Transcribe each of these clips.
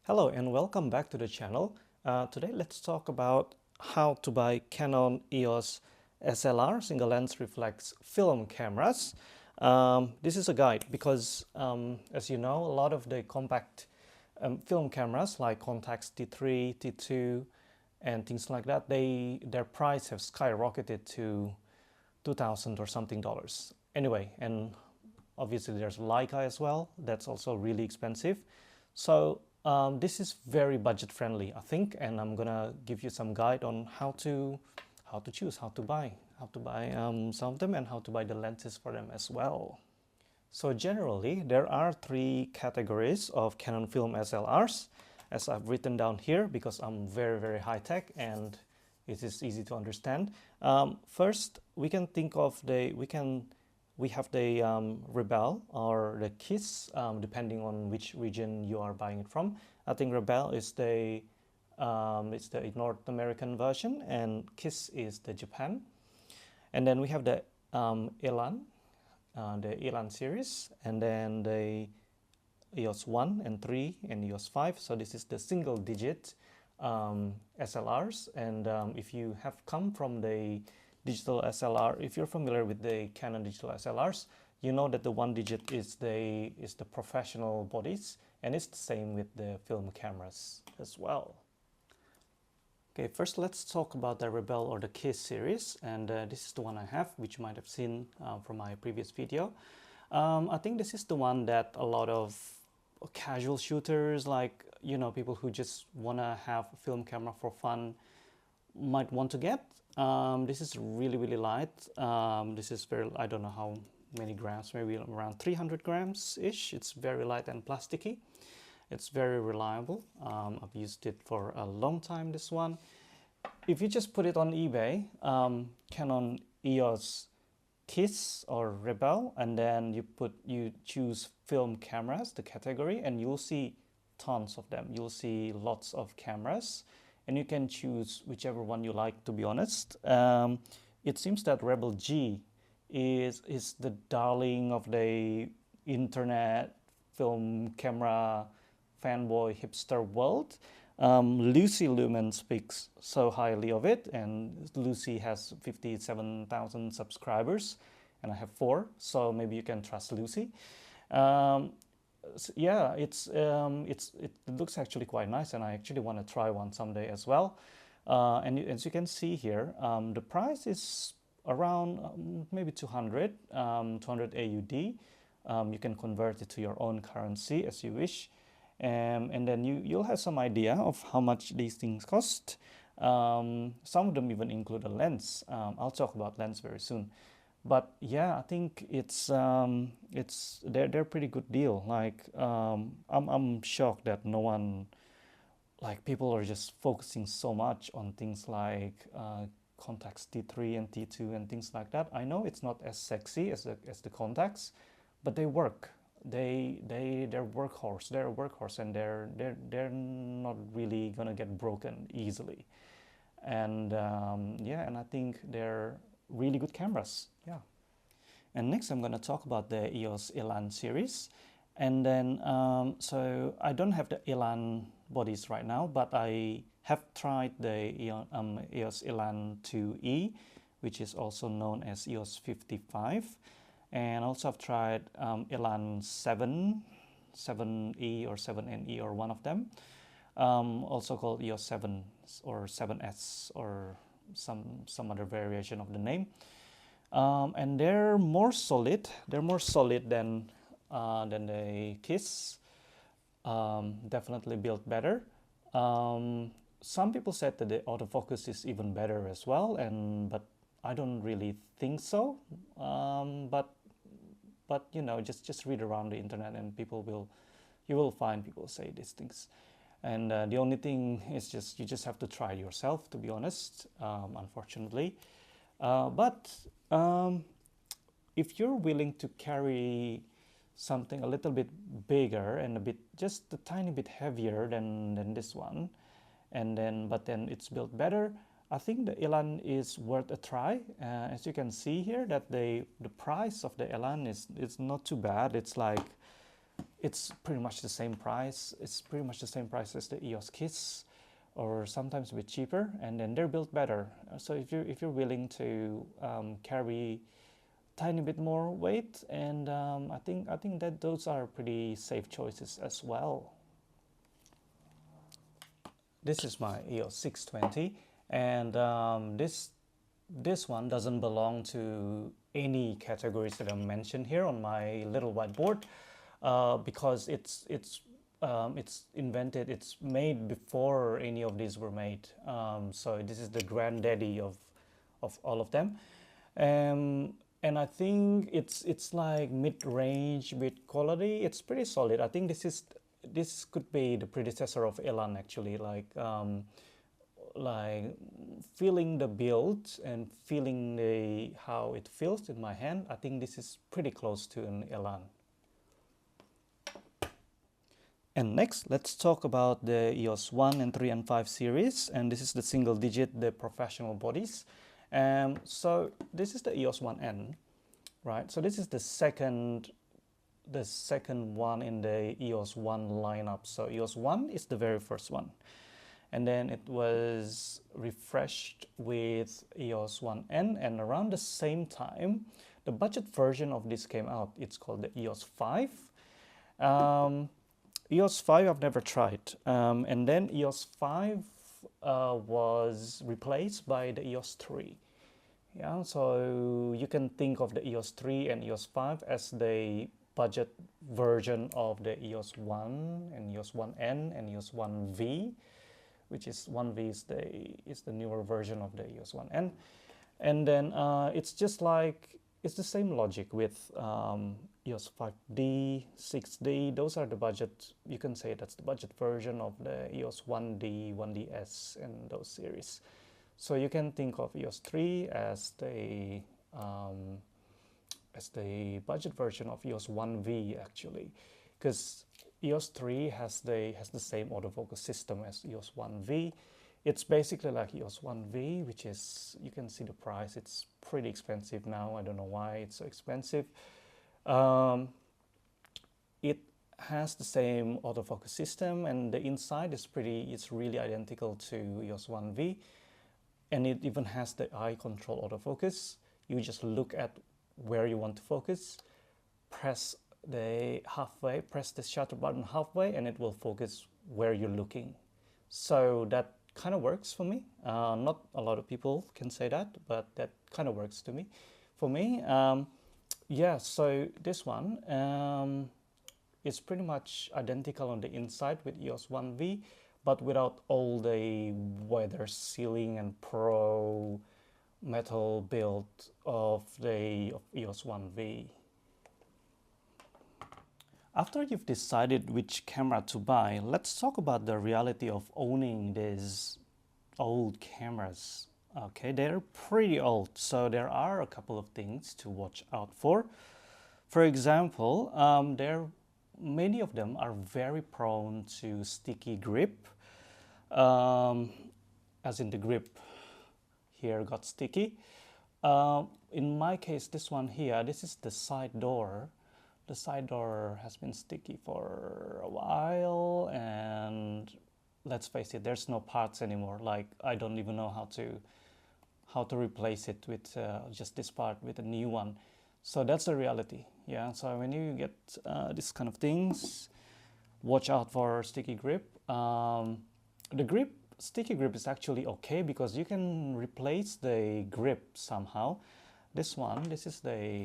Hello and welcome back to the channel. Today let's talk about how to buy Canon EOS SLR single lens reflex film cameras. This is a guide because as you know, a lot of the compact film cameras like Contax T3, T2 and things like that, their price have skyrocketed to 2,000 or something dollars. Anyway, and obviously there's Leica as well, that's also really expensive. So this is very budget friendly, I think, and I'm gonna give you some guide on how to choose, how to buy some of them, and how to buy the lenses for them as well. So generally, there are three categories of Canon film SLRs, as I've written down here because I'm very high tech and it is easy to understand. First, we can think of we have the Rebel or the Kiss, depending on which region you are buying it from. I think Rebel is it's the North American version, and Kiss is the Japan. And then we have the Elan, the Elan series, and then the EOS 1 and 3 and EOS 5. So this is the single digit SLRs. And if you have come from the digital SLR, if you're familiar with the Canon digital SLRs, you know that the one digit is the professional bodies, and it's the same with the film cameras as well. Okay, first let's talk about the Rebel or the Kiss series, and this is the one I have, which you might have seen from my previous video. I think this is the one that a lot of casual shooters, like, you know, people who just want to have a film camera for fun might want to get. This is really light. This is very, I don't know how many grams, maybe around 300 grams ish. It's very light and plasticky. It's very reliable. I've used it for a long time, this one. If you just put it on eBay, Canon EOS Kiss or Rebel, and then you choose film cameras, the category, and you'll see tons of them. You'll see lots of cameras, and you can choose whichever one you like, to be honest. It seems that Rebel G is the darling of the internet film camera fanboy hipster world. Lucy Lumen speaks so highly of it, and Lucy has 57,000 subscribers, and I have 4, so maybe you can trust Lucy. Yeah, it looks actually quite nice, and I actually want to try one someday as well. And as you can see here, the price is around maybe 200 AUD. You can convert it to your own currency as you wish, and then you'll have some idea of how much these things cost. Some of them even include a lens. I'll talk about lens very soon. But yeah, I think they're pretty good deal. Like I'm shocked that no one, like, people are just focusing so much on things like Contax T3 and T2 and things like that. I know it's not as sexy as the Contax, but they work. They're workhorse. They're a workhorse, and they're not really gonna get broken easily. And yeah, and I think they're really good cameras. Yeah. And next I'm going to talk about the EOS Elan series, and then so I don't have the Elan bodies right now, but I have tried the EOS Elan 2E, which is also known as EOS 55, and also I've tried Elan 7E or 7NE, or one of them, also called EOS 7 or 7S or some other variation of the name, and they're more solid. They're more solid than the Kiss. Definitely built better. Some people said that the autofocus is even better as well, but I don't really think so. But you know, just read around the internet, and you will find people say these things. And the only thing is you just have to try it yourself, to be honest, unfortunately. But if you're willing to carry something a little bit bigger and just a tiny bit heavier than this one, but then it's built better, I think the Elan is worth a try. As you can see here, that the price of the Elan is not too bad. It's like it's pretty much the same price. It's pretty much the same price as the EOS kits, or sometimes a bit cheaper, and then they're built better. So if you're willing to carry tiny bit more weight, and I think that those are pretty safe choices as well. This is my EOS 620, and this one doesn't belong to any categories that I mentioned here on my little whiteboard, because it's invented, it's made before any of these were made. So this is the granddaddy of all of them, and I think it's like mid-range with quality. It's pretty solid. I think this could be the predecessor of Elan actually, like feeling the build and feeling how it feels in my hand. I think this is pretty close to an Elan. And next, let's talk about the EOS 1 and 3 and 5 series, and this is the single digit, the professional bodies. So this is the EOS 1N, right? So this is the second one in the EOS 1 lineup. So EOS 1 is the very first one, and then it was refreshed with EOS 1N, and around the same time the budget version of this came out. It's called the EOS 5. EOS 5 I've never tried, and then EOS 5 was replaced by the EOS 3. Yeah, so you can think of the EOS 3 and EOS 5 as the budget version of the EOS 1 and EOS 1N and EOS 1V, which is 1V is the newer version of the EOS 1N. And then it's just like, it's the same logic with EOS 5D, 6D. Those are the budget, you can say that's the budget version of the EOS 1D, 1DS, and those series. So you can think of EOS 3 as the budget version of EOS 1V actually, because EOS 3 has the same autofocus system as EOS 1V. It's basically like EOS 1V, which is, you can see the price, it's pretty expensive now. I don't know why it's so expensive. It has the same autofocus system, and the inside is it's really identical to EOS 1V, and it even has the eye control autofocus. You just look at where you want to focus, press the shutter button halfway, and it will focus where you're looking. So that kind of works for me. Not a lot of people can say that, but that kind of works for me. Yeah, so this one is pretty much identical on the inside with EOS 1V, but without all the weather sealing and pro metal build of EOS 1V. After you've decided which camera to buy, let's talk about the reality of owning these old cameras. Okay, they're pretty old, so there are a couple of things to watch out for. For example, many of them are very prone to sticky grip, as in the grip here got sticky. In my case, this one here, this is the side door. The side door has been sticky for a while, and let's face it, there's no parts anymore. Like, I don't even know how to replace it with just this part with a new one. So that's the reality. Yeah, so when you get this kind of things, watch out for sticky grip. Sticky grip is actually okay because you can replace the grip somehow. This is the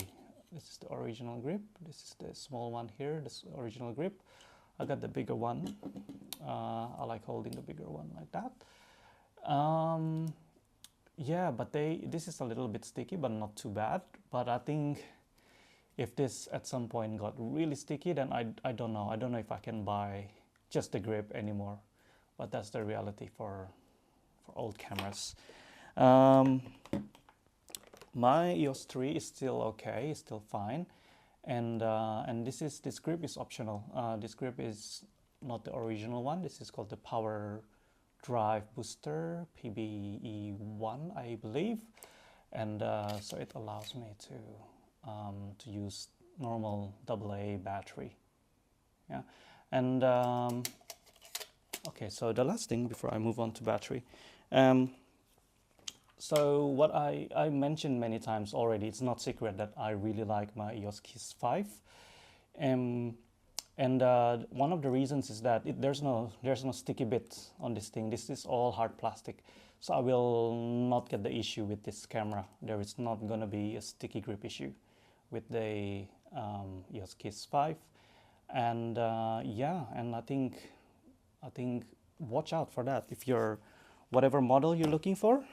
original grip. This is the small one here, this original grip. I got the bigger one. I like holding the bigger one like that. Yeah, but this is a little bit sticky, but not too bad. But I think if this at some point got really sticky, then I don't know. I don't know if I can buy just the grip anymore. But that's the reality for old cameras. My EOS 3 is still okay, it's still fine, and this grip is optional. This grip is not the original one. This is called the Power Drive Booster PBE1, I believe, and so it allows me to use normal AA battery. Yeah, and okay, so the last thing before I move on to battery. So what I mentioned many times already, it's not secret that I really like my EOS Kiss 5. And one of the reasons is that there's no sticky bit on this thing. This is all hard plastic. So I will not get the issue with this camera. There is not gonna be a sticky grip issue with the EOS Kiss 5. And yeah, and I think watch out for that. If you're whatever model you're looking for,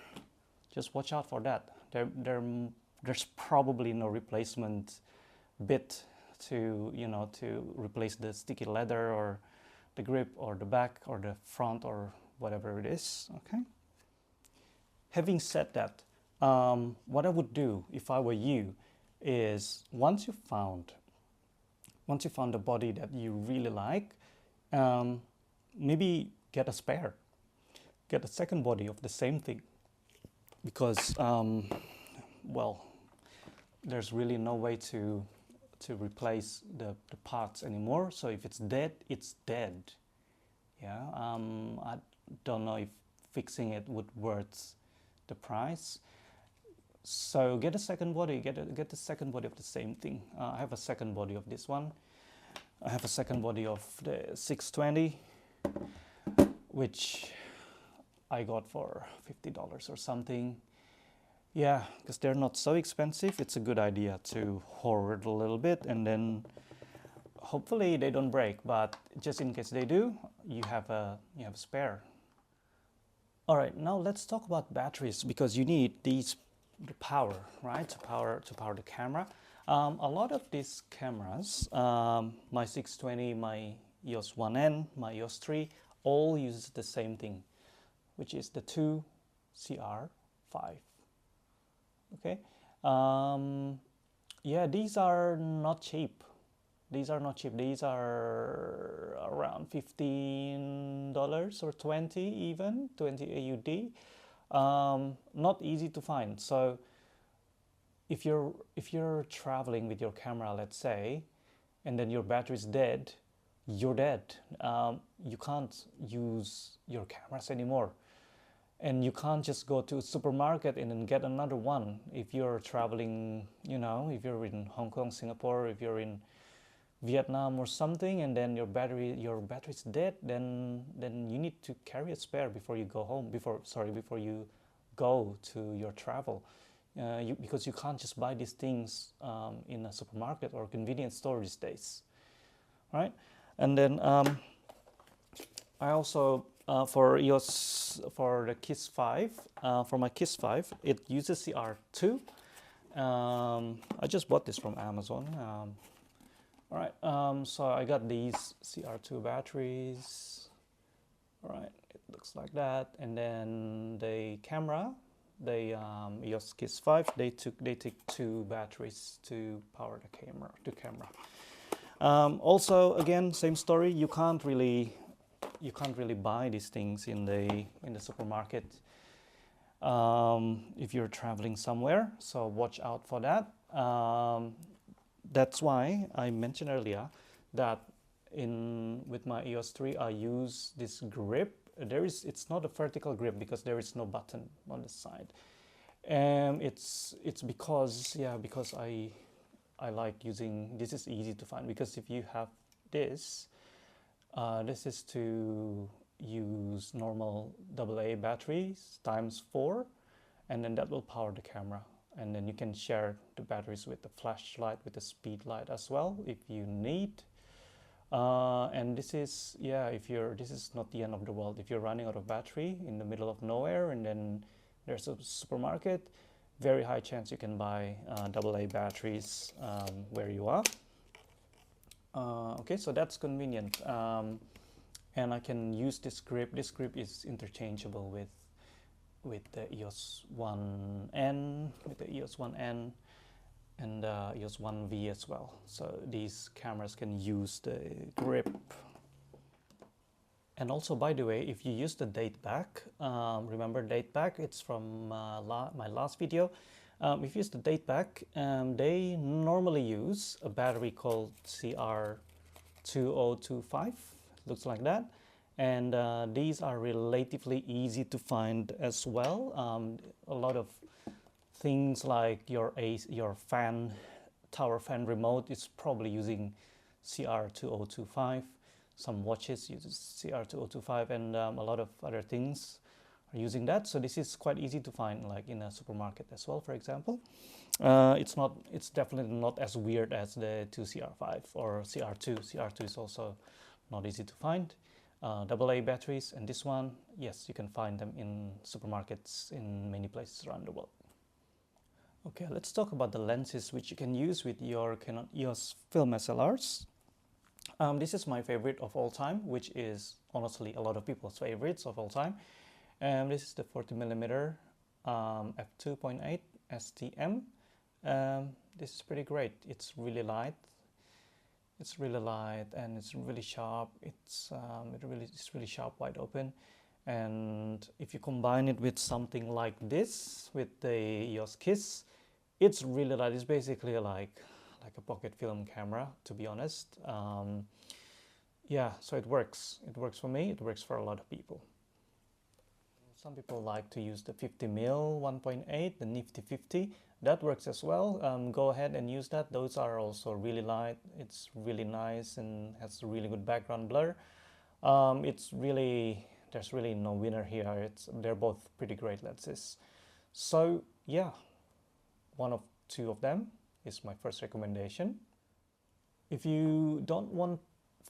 just watch out for that. There's probably no replacement bit to, you know, to replace the sticky leather or the grip or the back or the front or whatever it is. Okay. Having said that, what I would do if I were you is once you found the body that you really like, maybe get a spare, get a second body of the same thing, because well, there's really no way to replace the parts anymore. So if it's dead, it's dead. Yeah, I don't know if fixing it would worth the price. So get a second body, get the second body of the same thing. I have a second body of this one. I have a second body of the 620, which I got for $50 or something. Yeah, because they're not so expensive. It's a good idea to hoard a little bit, and then hopefully they don't break, but just in case they do, you have a spare. All right, now let's talk about batteries, because you need the power, right, to power the camera. A lot of these cameras, my 620, my EOS 1N, my EOS 3, all use the same thing, which is the 2 CR5. Okay, yeah, these are not cheap. These are around $15 or 20, even 20 AUD. Not easy to find. So if you're traveling with your camera, let's say, and then your battery is dead, you're dead. You can't use your cameras anymore. And you can't just go to a supermarket and then get another one. If you're traveling, you know, if you're in Hong Kong, Singapore, if you're in Vietnam or something, and then your battery's dead, then you need to carry a spare before you go home. Before you go to your travel, because you can't just buy these things in a supermarket or convenience store these days, right? And then I also for the Kiss 5, for my Kiss 5, it uses CR2. I just bought this from Amazon. All right, so I got these CR2 batteries. All right, it looks like that. And then the camera, the EOS Kiss 5, they take 2 batteries to power the camera. Also, again, same story. You can't really buy these things in the supermarket if you're traveling somewhere. So watch out for that. That's why I mentioned earlier that with my EOS 3 I use this grip. It's not a vertical grip because there is no button on the side. It's because I like using this. Is easy to find, because if you have this is to use normal AA batteries times 4, and then that will power the camera. And then you can share the batteries with the flashlight, with the speed light as well if you need. And this is, this is not the end of the world. If you're running out of battery in the middle of nowhere and then there's a supermarket, very high chance you can buy AA batteries where you are. Okay, so that's convenient. And I can use this grip. This grip is interchangeable with the EOS 1N, and EOS 1V as well. So these cameras can use the grip. And also, by the way, if you use the date back, remember date back, it's from my last video. If you use the date back, they normally use a battery called CR2 2025, looks like that. And these are relatively easy to find as well. A lot of things like your tower fan remote is probably using CR2025. Some watches use CR2025, and a lot of other things are using that. So this is quite easy to find, like in a supermarket as well, for example. It's definitely not as weird as the 2CR5 or CR2. CR2 is also not easy to find. AA batteries, and this one, yes, you can find them in supermarkets in many places around the world. Okay, let's talk about the lenses which you can use with your Canon EOS film SLRs. This is my favorite of all time, which is honestly a lot of people's favorites of all time. This is the 40mm f2.8 STM. This is pretty great. It's really light. It's really light and it's really sharp. It's really sharp, wide open. And if you combine it with something like this, with the EOS Kiss, it's really light. It's basically like a pocket film camera, to be honest. Yeah, so it works. It works for me. It works for a lot of people. Some people like to use the 50mm 1.8, the Nifty 50. That works as well. Go ahead and use that. Those are also really light. It's really nice and has a really good background blur. There's really no winner here. They're both pretty great lenses. So yeah, one of two of them is my first recommendation. If you don't want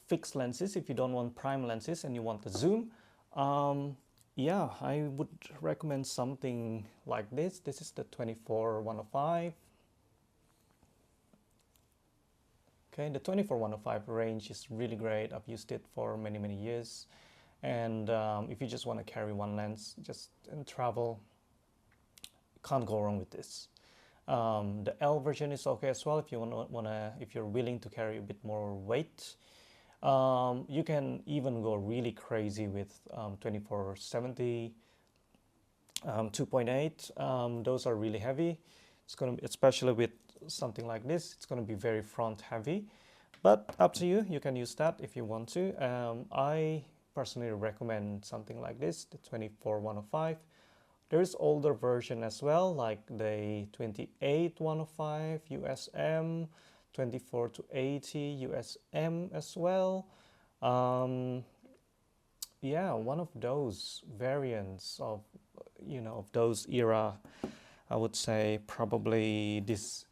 fixed lenses, if you don't want prime lenses and you want the zoom, yeah, I would recommend something like this. This is the 24-105. Okay, the 24-105 range is really great. I've used it for many years. And if you just want to carry one lens, just in travel, can't go wrong with this. The L version is okay as well if you if you're willing to carry a bit more weight. You can even go really crazy with 24-70, 2.8. Those are really heavy. It's going to be, especially with something like this, it's going to be very front heavy. But up to you. You can use that if you want to. I personally recommend something like this, the 24-105. There is older version as well, like the 28-105 USM. 24-80 USM as well. Yeah, one of those variants of of those era, I would say probably this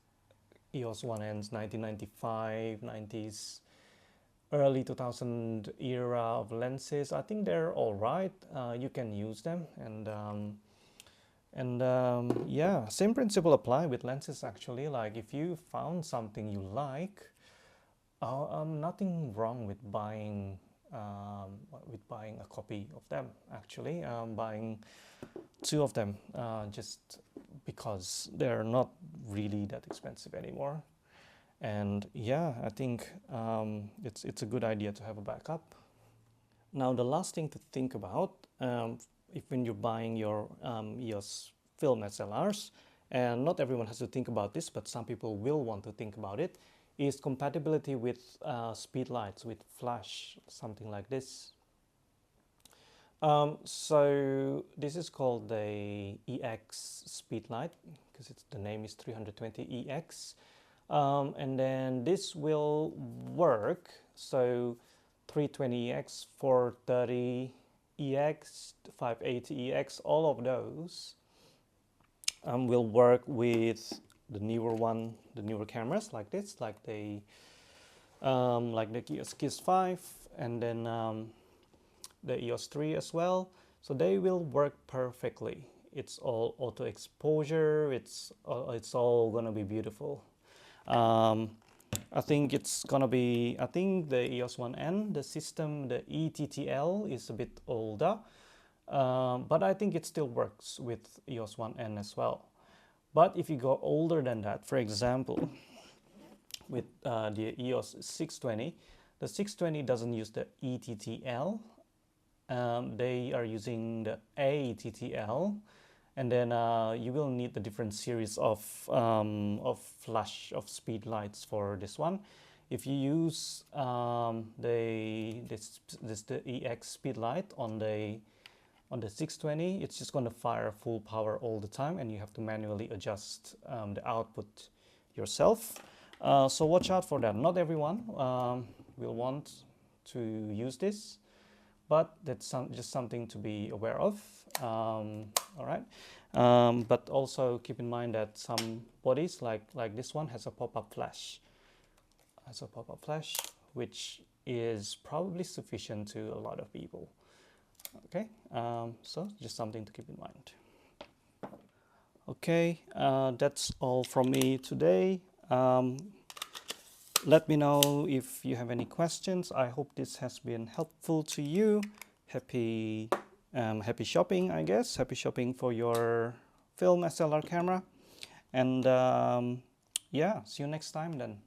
EOS 1N's 1995, 90s, early 2000 era of lenses. I think they're all right. You can use them, and yeah, same principle apply with lenses actually. Like if you found something you like, nothing wrong with buying a copy of them actually. Buying two of them just because they're not really that expensive anymore. And yeah, I think it's a good idea to have a backup. Now the last thing to think about, when you're buying your EOS film SLRs, and not everyone has to think about this, but some people will want to think about it, is compatibility with speed lights, with flash, something like this. So this is called the EX speed light, because the name is 320EX. And then this will work, so 320EX, 430EX, 580EX, all of those will work with the newer cameras like this, like the EOS Kiss 5, and then the EOS 3 as well. So they will work perfectly. It's all auto exposure. It's all gonna be beautiful. I think it's gonna be, I think the EOS 1N, the system, the ETTL is a bit older, but I think it still works with EOS 1N as well. But if you go older than that, for example, with the EOS 620, the 620 doesn't use the ETTL. They are using the ATTL. And then you will need the different series of flash of speed lights for this one. if you use the EX speed light on the 620, it's just going to fire full power all the time, and you have to manually adjust the output yourself. So watch out for that. Not everyone will want to use this, but that's just something to be aware of. All right, but also keep in mind that some bodies like this one has a pop-up flash. Which is probably sufficient to a lot of people. Okay, so just something to keep in mind. Okay, that's all from me today. Let me know if you have any questions. I hope this has been helpful to you. Happy shopping, I guess. Happy shopping for your film SLR camera. And yeah, see you next time then.